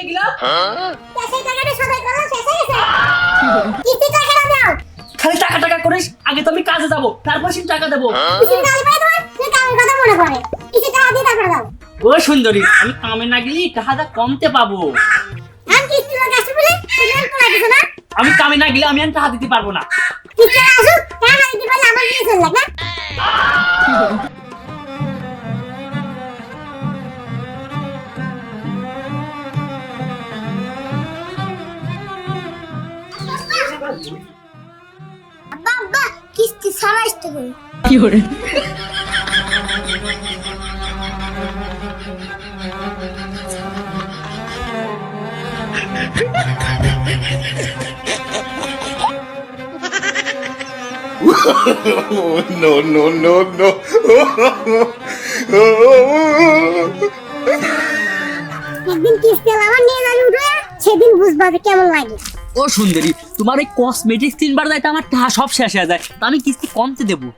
গেলাম সেই টাকাটা সবাই করো শেষ হয়ে গেছে কিস্তি টাকাটা দাও খালি টাকা টাকা করিস আগে তো আমি কাজে যাব তারপর সে টাকা দেবো কিস্তি টাকা পাই তোমার তুমি কামের কথা মনে পড়ে কিস্তি টাকা দিয়ে তারপর দাও ও সুন্দরী আমি কামে না গেলে টাকাটা কমতে পাবো আমি কিস্তি লোক আসবে বলে তুমি আর কোলা কিছু না আমি কামে না গেলে আমি আর টাকা দিতে পারবো না কিস্তি আসুক টাকা দিতে পারলে আমার দিয়ে চল লাগ না আব্বা আব্বা কিস্তি ছাড়া আসতে বলি কি করে No, no, no, no. একদিন কিস্তি আমার নিয়ে যাবি উঠে সেদিন বুঝবা যে কেমন লাগে ও সুন্দরী তোমার এই কসমেটিক্স তিনবার দেয় আমার টাকা সব শেষ হয়ে যায় তা আমি কিস্তি কমতে দেবো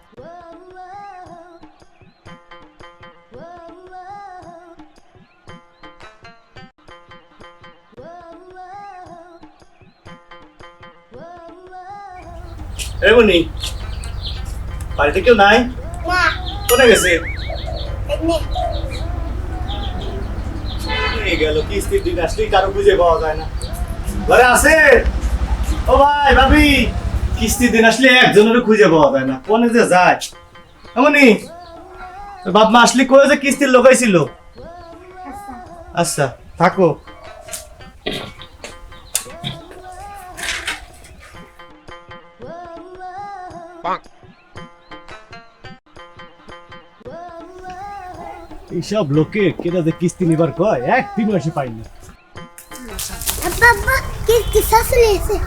এমনি বাড়িতে কেউ নাই না কোথায় গেছে এমনি এই গেল কিস্তির দিন আসলেই কারো খুঁজে পাওয়া যায় না ঘরে আছে ও ভাই ভাবি কিস্তির দিন আসলে একজনেরও খুঁজে পাওয়া যায় না কোনে যে যায় এমনি বাপ মা আসলে কয়ে যে কিস্তির লোকাইছিল আচ্ছা থাকো এইসব লোকে কেটা যে কিস্তি নিবার কয় একদিন এসে পাই না আব্বা আব্বা কিস্তি শাশুড়ি এসে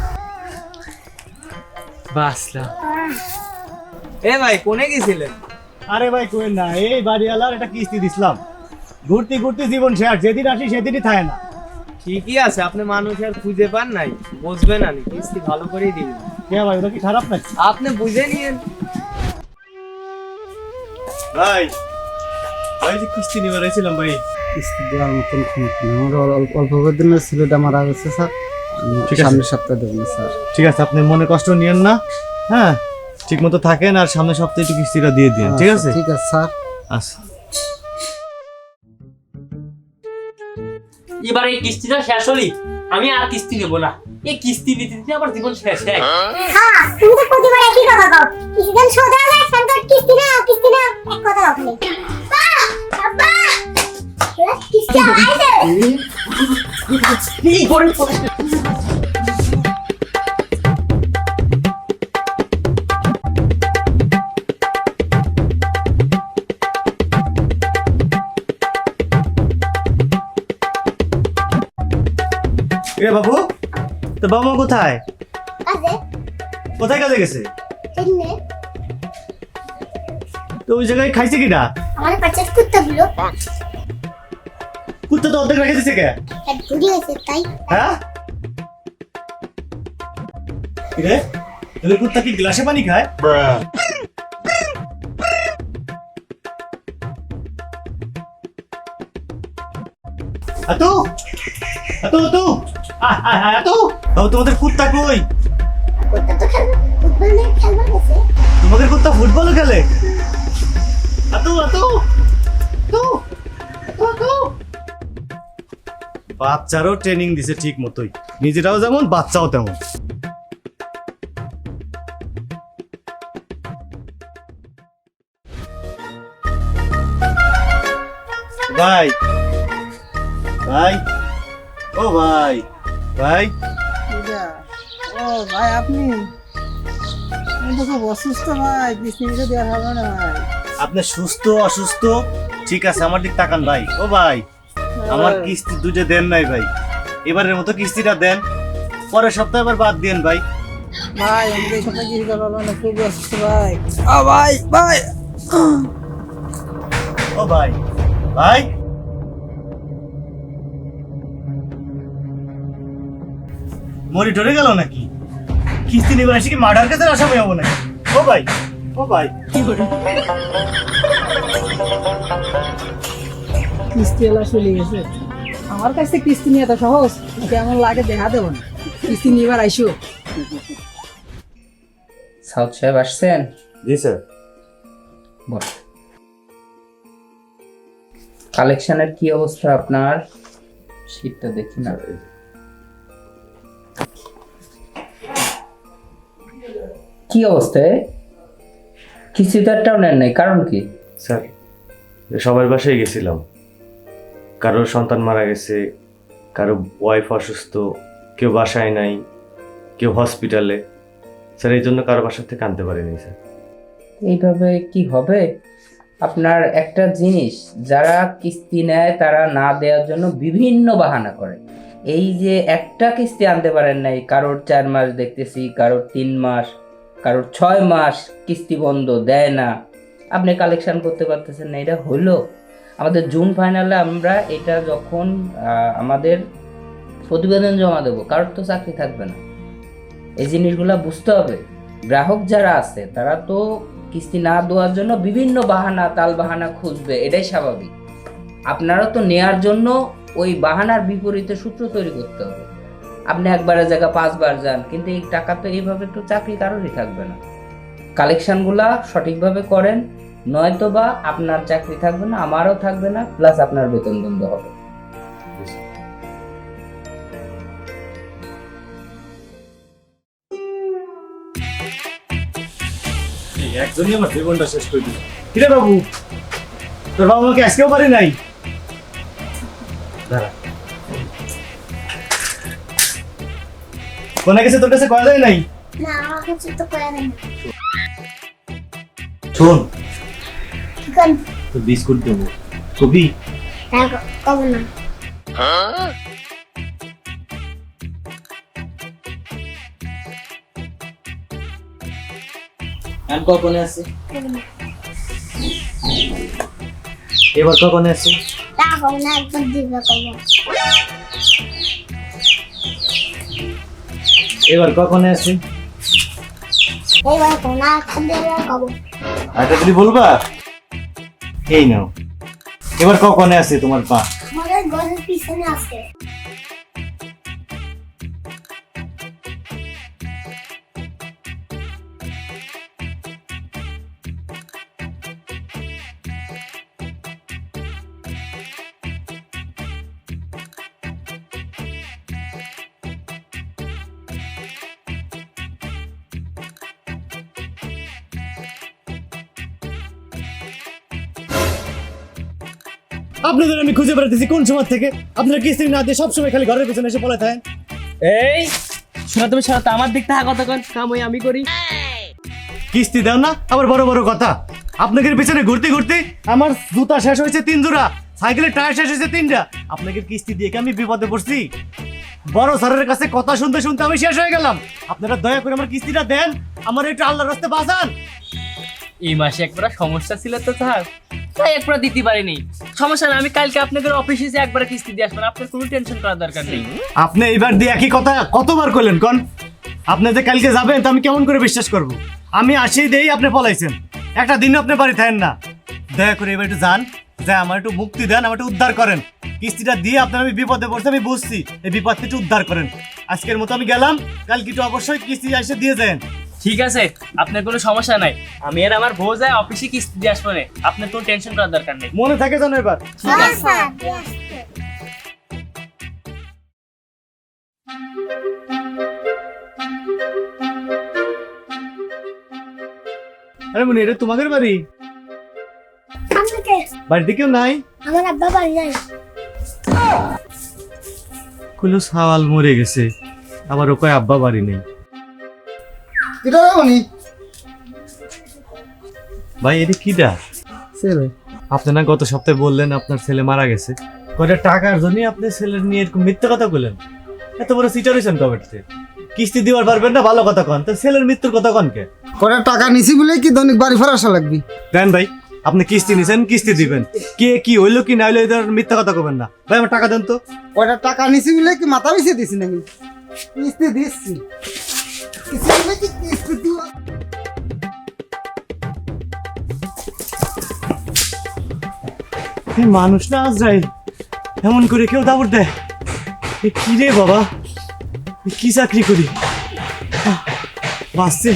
বাসলা এ ভাই কোনে গেছিলেন? আরে ভাই কোয়েন না এই বাড়িওয়ালার একটা কিস্তি দিছিলাম ঘুরতে ঘুরতে জীবন শেষ যেদিন আসি সেদিনই থাকে না ঠিকই আছে, আপনি মানুষ আর খুঁজে পান নাই, বুঝবেন না কিস্তি ভালো করেই দিবেন। কে ভাই ওটা কি খারাপ নাকি আপনি বুঝে নিয়েন। ভাই ভাই যে কিস্তি নিবার এসেছিলাম ভাই কিস্তি দেওয়ার মতন ক্ষমতা নেই। আমার অল্প দিনের ছেলেটা মারা গেছে স্যার, ঠিক আছে। সামনের সপ্তাহে দেবেন না স্যার। ঠিক আছে আপনি মনে কষ্ট নিয়েন না হ্যাঁ ঠিক মতো থাকেন আর সামনের সপ্তাহে একটু কিস্তিটা দিয়ে দিন ঠিক আছে ঠিক আছে স্যার। আচ্ছা এবার এই কিস্তিটা শেষ হলি আমি আর কিস্তি নেবো না এই কিস্তি নিতে নিতে আমার জীবন শেষ হয়ে হ্যাঁ তুমি তো প্রতিবার একই কথা কও কিছুদিন সোজা যায় সন্তান কিস্তি না এক কথা আপনি আব্বা কিস্তি আইছে এই করে এ বাবু তো বাবা মা কোথায় আছে কোথায় কাজে গেছে এনে তো ওই জায়গায় খাইছে কিনা আমার পাঁচটা কুত্তা গুলো কুত্তা তো অর্ধেক রেখে দিছে কে এক বুড়ি হয়েছে তাই হ্যাঁ রে তাহলে কুত্তা কি গ্লাসে পানি খায় আতু আতু আতু আতু বাবু তোমাদের কুত্তা কই কুত্তা তো খেলবে ফুটবল নিয়ে খেলবার গেছে তোমাদের কুত্তা ফুটবল খেলে আতু আতু আতু আতু বাচ্চারও ট্রেনিং দিছে ঠিক মতোই নিজেরাও যেমন বাচ্চাও তেমন ভাই ভাই ও ভাই ভাই ও ভাই আপনি তো খুব অসুস্থ ভাই, কিস্তি নিতে দেওয়া হবে না ভাই। আপনি সুস্থ অসুস্থ ঠিক আছে আমার দিক তাকান ভাই ও ভাই আমার কিস্তি দুটো দেন নাই ভাই এবারের মতো কিস্তিটা দেন পরের সপ্তাহে আবার বাদ দেন ভাই ভাই আমি তো এই সপ্তাহে কিস্তি দিতে পারবো না, খুব অসুস্থ ভাই। ও ভাই ভাই ও ভাই ভাই মরি ডরে গেল নাকি কিস্তি নেবার এসে কি মার্ডার কেসের আসামি হবো নাকি ও ভাই কিস্তি এলা চলে গেছে, আমার আমার কাছে কিস্তি নিয়ে তো সহজ, কেমন লাগে দেখা দেবো না, কিস্তি নিবার আইসো। সাউথ সাহেব আসছেন? জি স্যার। বস। কালেকশনের কি অবস্থা আপনার? শীতটা দেখি না। কি অবস্থা? কিস্তিদারটাও নেন নাই, কারণ কি? স্যার সবার বাসায় গেছিলাম, কারোর সন্তান মারা গেছে, কারো ওয়াইফ অসুস্থ, কেউ বাসায় নাই, কেউ হসপিটালে। স্যার এই জন্য কারো বাসা থেকে আনতে পারিনি স্যার। এইভাবে কি হবে? আপনার একটা জিনিস, যারা কিস্তি নেয় তারা না দেওয়ার জন্য বিভিন্ন বাহানা করে। এই যে একটা কিস্তি আনতে পারেন নাই, কারোর 4 মাস দেখতেছি, কারোর 3 মাস, কারোর 6 মাস কিস্তি বন্ধ দেয় না, আপনি কালেকশন করতে পারতেছেন না। এটা হলো আমাদের জুন ফাইনালে আমরা এটা যখন আমাদের প্রতিবেদন জমা দেবো, কারোর তো চাকরি থাকবে না। এই জিনিসগুলো বুঝতে হবে। গ্রাহক যারা আছে তারা তো কিস্তি না দেওয়ার জন্য বিভিন্ন বাহানা, তাল বাহানা খুঁজবে, এটাই স্বাভাবিক। আপনারা তো নেয়ার জন্য ওই বাহানার বিপরীতে সূত্র তৈরি করতে হবে। আপনি একবারের জায়গা 5 বার যান, কিন্তু এই টাকা তো এইভাবে তো চাকরি কারোরই থাকবে না। কালেকশনগুলা সঠিকভাবে করেন, নয়তো বা আপনার চাকরি থাকবে না, আমারও থাকবে না, প্লাস আপনার বেতন বন্ধ হবে। একজনই আমার জীবনটা শেষ করে দিল। কিরে বাবু, তোর বাবা মাকে আজকেও পারি নাই? দাঁড়া, কোনে গেছে তোর কাছে কয়া যায় নাই? না আমার কাছে তো করা নেই। শোন, কোন তোর বিস্কুট দেবো, কবি? হ্যাঁ কব না। কখন আছে? এবার কখন আসছে? তা কব না, একবার দিবা কব। এবার কখন আসছে? এইবার কব না, একবার দিবা কব। আরেকটা যদি বলবা, এই নাও। এবার কখন আসছে তোমার পা? আমাদের ঘরের পিছনে আছে। আপনাদের আমি খুঁজে বেড়াতেছি কোন সময় থেকে। আপনারা কিস্তি না দিয়ে সবসময় খালি ঘরের পিছনে এসে পড়ে থাকেন। এই শোনা, তুমি শোনা তো, আমার দিক থেকে কথা কন, কাম ওই আমি করি। কিস্তি দাও না, আবার বড় বড় কথা। আপনাদের পিছনে ঘুরতে ঘুরতে আমার জুতা শেষ হয়েছে 3 জোড়া, সাইকেলের টায়ার শেষ হয়েছে 3টা। আপনাদের কিস্তি দিয়ে কি আমি বিপদে পড়ছি? বড় স্যারের কাছে কথা শুনতে শুনতে আমি শেষ হয়ে গেলাম। আপনারা দয়া করে আমার কিস্তিটা দেন, আমার একটু আল্লাহর রাস্তায় বাঁচান। এই মাসে একবার সমস্যা ছিল তো স্যার, তাই একবার দিতে পারিনি। সমস্যা না, আমি কালকে আপনাদের অফিসে এসে একবার কিস্তি দিয়ে আসবেন, আপনার কোনো টেনশন করার দরকার নেই। আপনি এইবার দিয়ে একই কথা কতবার কইলেন কোন? আপনি যে কালকে যাবেন তো আমি কেমন করে বিশ্বাস করব? আমি আসেই দেই, আপনি পলাইছেন, একটা দিনও আপনি বাড়ি থাকেন না। দয়া করে এবার একটু যান, যা আমার একটু মুক্তি দেন, আমার একটু উদ্ধার করেন। কিস্তিটা দিয়ে আপনার আমি বিপদে পড়ছি, আমি বুঝছি, এই বিপদ থেকে উদ্ধার করেন। আজকের মতো আমি গেলাম, কালকে একটু অবশ্যই কিস্তি এসে দিয়ে যান। ঠিক আছে, আপনার কোনো সমস্যা নাই, আমি আর আমার বউ যায় অফিসে কিস্তি দিয়ে আসবো না, আপনার কোনো টেনশন করার দরকার নেই। মনে থাকে জানো এবার। হ্যাঁ স্যার, দিয়ে আসতে। আরে মনে, এটা তোমাদের বাড়ি? আমাকে বাড়িতে কেউ নাই? আমার আব্বা বাড়ি নাই। কুলো সাওয়াল মরে গেছে, আবার ও কয় আব্বা বাড়ি নেই। এটা উনি ভাই এটা কিডা? ছেলে। আপনি না গত সপ্তাহে বললেন আপনার ছেলে মারা গেছে, কয়টা টাকার জন্য আপনি ছেলের নিয়ে এরকম মিথ্যা কথা বললেন। এত বড় সিচুয়েশন কবে থেকে? কিস্তি দিবার পারবেন না, ভালো কথা কন, তো ছেলের মৃত্যুর কথা কন কে? কটা টাকা নিছি বলে কি দৈনিক বাড়ি ফেরা আসা লাগবি? দেন ভাই, আপনি কিস্তি নিছেন, কিস্তি দিবেন। কে কি হইলো কি না হইলো এই ধরনের মিথ্যা কথা কবেন না ভাই। আমার টাকা দেন তো। কটা টাকা নিছি বলে কি মাথা পিছিয়ে দিছি নাকি? কিস্তি দিচ্ছি, কিস্তি বলে কি কিস্তি দিও? মানুষ না আজরাইল, এমন করে কেউ দাবড় দেয়? এ কি রে বাবা, এ কি চাকরি করি, বাঁচছি।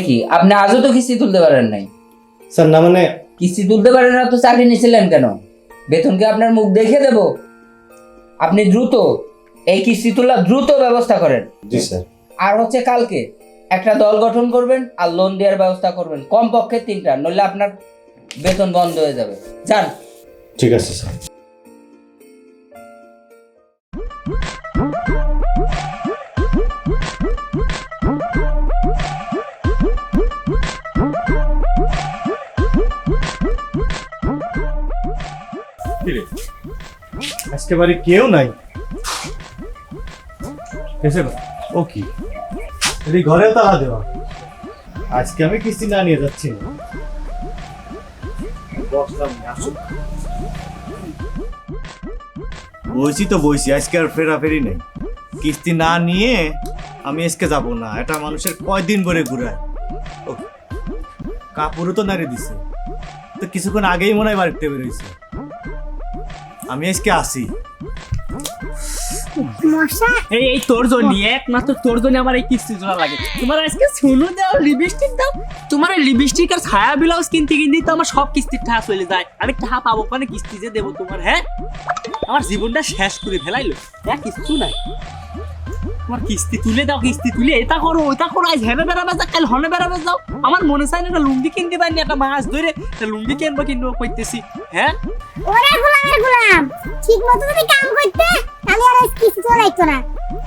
কি আপনি আজও তো কিস্তি তুলতে পারেন নাই? স্যার না মানে কিস্তি তুলতে পারেন না তো চাকরি নিয়েছিলেন কেন? বেতন কি আপনার মুখ দেখে দেব? আপনি দ্রুত এই কিস্তি তোলা দ্রুত ব্যবস্থা করেন। জি স্যার। আর হচ্ছে কালকে একটা দল গঠন করবেন আর লোন দেওয়ার ব্যবস্থা করবেন, কমপক্ষে 3টা, নইলে আপনার বেতন বন্ধ হয়ে যাবে। যান। ঠিক আছে স্যার। আজকে বাড়ি কেউ নাই, এসে ও কি এই ঘরেও তালা দেওয়া। আজকে আমি কিস্তি না নিয়ে যাচ্ছি না, বসলাম না, আসুক। বইছি তো বইছি, আজকে আর ফেরাফেরি নেই। কিস্তি না নিয়ে আমি আজকে যাব না। এটা মানুষের কয়দিন ভরে ঘুরায়। ও, কাপড়ও তো নাড়ি দিছে, তো কিছুক্ষণ আগেই মনে হয় বাড়িতে বেরোইছে। আমি আজকে আসি। মশা এই তোর জন্য, একমাত্র তোর জন্য আমার এই কিস্তি তোলা লাগে। তোমার আজকে শুনো দাও, লিপস্টিক দাও, তোমার এই লিপস্টিক আর ছায়া ব্লাউজ কিনতে কিনতেই তো আমার সব কিস্তির টাকা চলে যায়। আমি টাকা পাবো মানে কিস্তি যে দেবো তোমার? হ্যাঁ, আমার জীবনটা শেষ করে ফেলাইলো। হ্যাঁ, কিচ্ছু নাই। তোমার কিস্তি তুলে দাও, কিস্তি তুলে এটা করো ওইটা করো, আজ হেনে বেড়াবে যাও, কাল হনে বেড়াবে যাও। আমার মনে চাই না একটা লুঙ্গি কিনতে পারিনি, একটা মাছ ধরে লুঙ্গি কিনবো করতেছি। হ্যাঁ, ওরে গোলামের গোলাম, ঠিক মতো যদি কাম করতে তাহলে আর আজ কিছু তো লাগতো না।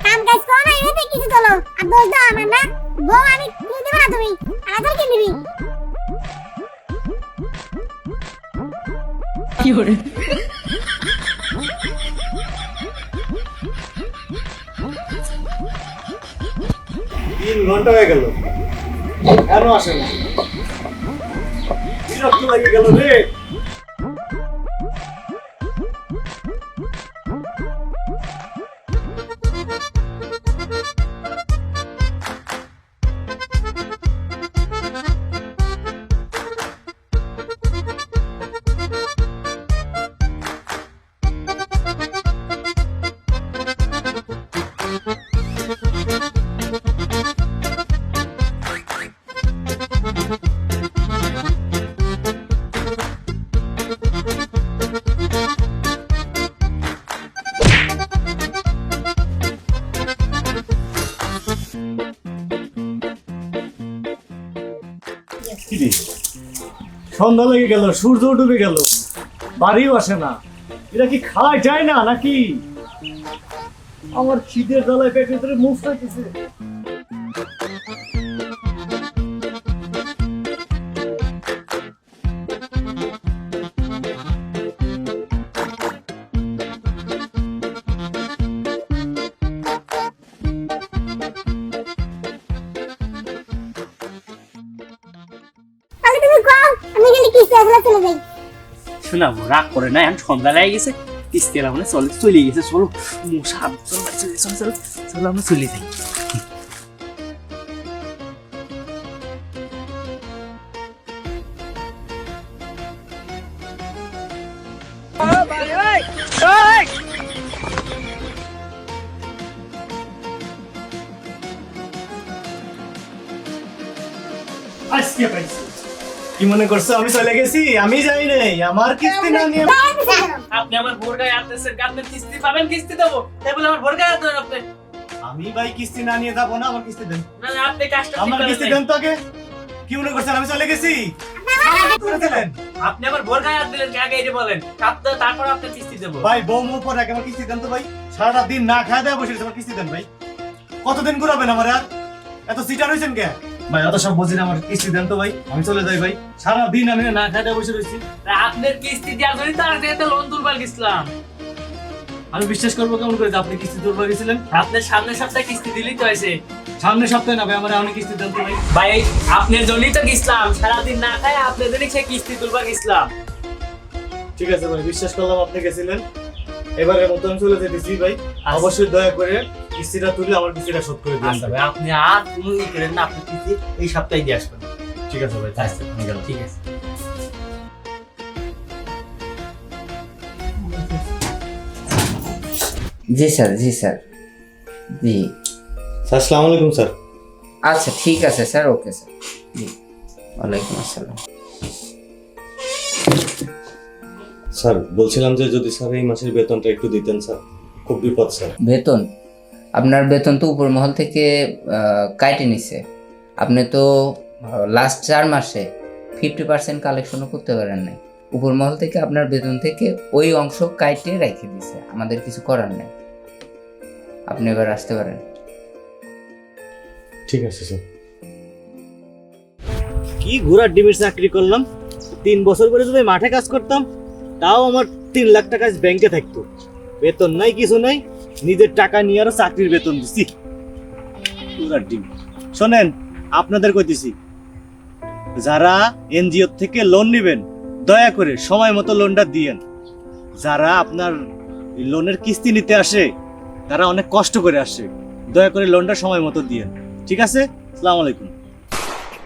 কাম কাজ করো না, এতে কিছু চলো। আর দোষ দাও আমার না, বউ আমি কিনে দেবো না, তুমি আলাদা কিনে দিবি। কি করে 3 ঘন্টা হয়ে গেল, কেন আসে না? বিরক্ত লাগে গেল রে। সন্ধ্যা লেগে গেল, সূর্য ডুবে গেল, বাড়িও আসে না। এটা কি খাওয়া যায় না নাকি? আমার খিদের জ্বালায় পেটের ভিতরে মুখ চাইতেছে। তাহলে তুমি কও, আমি গেলে কিস্তি আসলে চলে যাই। শোনাবো, রাগ করে না, এখন সন্ধ্যা লেগে গেছে, কিস্তি এলা মানে চলে গেছে। চলো মশা, চলো চলো চলো চলো, আমরা চলে যাই। আজকে পাইছি। কি মনে করছো আমি চলে গেছি? আমি যাই নাই, আমার কিস্তি না নিয়ে। আপনি আমার ভোর গায়ে আসতেছেন, আপনার কিস্তি পাবেন, কিস্তি দেবো, তাই বলে আমার ভোর গায়ে আসতেন আপনি? আমি ভাই কিস্তি না নিয়ে যাবো না, আমার কিস্তি দেন। না না, আপনি কাজটা ঠিক আমার করেন কিস্তি নাই। দেন তো আগে। কি মনে করছেন আমি চলে গেছি? করে দিলেন। আপনি আমার ভোর গায়ে হাত দিলেন, আগে এটা বলেন, তারপর আপনার কিস্তি দেবো। ভাই বউ মুখ পরে আগে আমার কিস্তি দেন তো ভাই। সারাটা দিন না খাওয়া দাওয়া বসে আমার কিস্তি দেন ভাই। কতদিন ঘুরাবেন আমার আর? এত সিটার হয়েছেন কে ভাই? অত সব বুঝি না, আমার কিস্তি দেন তো ভাই, আমি চলে যাই ভাই। সারা দিন আমি না খাওয়া দাওয়া বসে রয়েছি। আপনার কিস্তি দেওয়ার জন্য তো আগে তো লোন তুলবার গেছিলাম। আমি বিশ্বাস করবো কেমন করে যে আপনি কিস্তি তুলবার গেছিলেন? আপনার সামনের সপ্তাহে কিস্তি দিলেই তো হয়েছে। সামনের সপ্তাহে না ভাই, আমার আমি কিস্তি দেন তো ভাই। ভাই আপনার জন্যই তো গেছিলাম, সারাদিন না খাই আপনার জন্যই সে কিস্তি তুলবার গেছিলাম। ঠিক আছে ভাই, বিশ্বাস করলাম আপনি গেছিলেন। এবারে মতো আমি চলে যেতেছি ভাই। অবশ্যই দয়া করে কিস্তিটা তুলে আমার কিস্তিটা শোধ করে দিন। আচ্ছা ভাই, আপনি আর কোনো ই করেন না, আপনি কিস্তি এই সপ্তাহে দিয়ে আসবেন। ঠিক আছে ভাই, আচ্ছা, আমি গেলাম। ঠিক আছে। জি স্যার, জি স্যার, জি। স্যার আসসালামু আলাইকুম স্যার। আচ্ছা ঠিক আছে স্যার, ওকে স্যার, জি। ওয়ালাইকুম আসসালাম। স্যার বলছিলাম যে যদি স্যার এই মাসের বেতনটা একটু দিতেন স্যার, খুব বিপদ স্যার। বেতন? আপনার বেতন তো উপর মহল থেকে কাইটে নিছে। আপনি তো লাস্ট 4 মাসে 50% কালেকশনও করতে পারেন নাই। উপর মহল থেকে আপনার বেতন থেকে ওই অংশ কাইটে রেখে দিছে, আমাদের কিছু করার নেই। আপনি এবার আসতে পারেন। ঠিক আছে স্যার। কি ঘোড়ার ডিমের চাকরি করলাম, 3 বছর করে যদি মাঠে কাজ করতাম তাও আমার 3 লাখ টাকা ব্যাংকে থাকতো। বেতন নাই, কিছু নাই, নিজের টাকা নিয়ে আরো চাকরির বেতন দিছি। ঘোড়ার ডিম। শোনেন, আপনাদের কইতেছি, যারা এনজিও থেকে লোন নেবেন দয়া করে সময় মতো লোনটা দিয়েন। যারা আপনার লোনের কিস্তি নিতে আসে তারা অনেক কষ্ট করে আসে, দয়া করে লোনটা সময় মতো দিয়েন। ঠিক আছে? আসসালামু আলাইকুম।